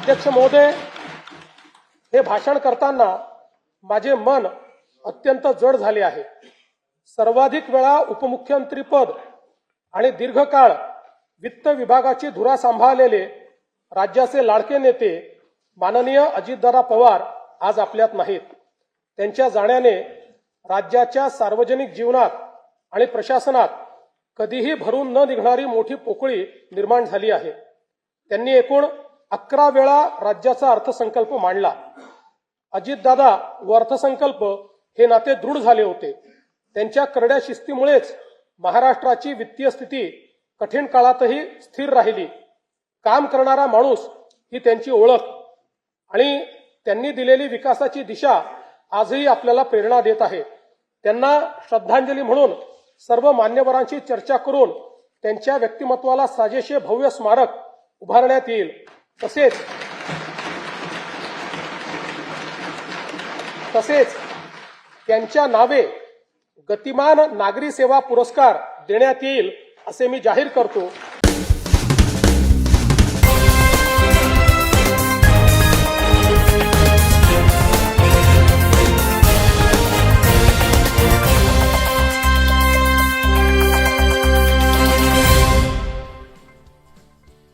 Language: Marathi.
अध्यक्ष महोदय, हे भाषण करताना माझे मन अत्यंत जड झाले आहे। सर्वाधिक वेळा उपमुख्यमंत्रीपद आणि दीर्घकाळ वित्त विभागाची धुरा सांभाळलेले राज्याचे लाडके नेते माननीय अजितदादा पवार आज आपल्यात नाहीत। त्यांच्या जाण्याने राज्याच्या सार्वजनिक जीवनात आणि प्रशासनात कधीही भरून न निघणारी मोठी पोकळी निर्माण झाली आहे। त्यांनी एकूण 11 वेळा राज्याचा अर्थसंकल्प मांडला। अजितदादा व अर्थसंकल्प हे नाते दृढ झाले होते। त्यांच्या करड्या शिस्तीमुळेच महाराष्ट्राची वित्तीय स्थिती कठीण काळातही स्थिर राहिली। काम करणारा माणूस ही त्यांची ओळख आणि त्यांनी दिलेली विकासाची दिशा आजही आपल्याला प्रेरणा देत आहे। त्यांना श्रद्धांजली म्हणून सर्व मान्यवरांशी चर्चा करून त्यांच्या व्यक्तिमत्वाला साजेसे भव्य स्मारक उभारण्यात येईल। तसेच त्यांच्या नावे गतिमान नागरी सेवा पुरस्कार देण्यात येईल असे मी जाहीर करतो।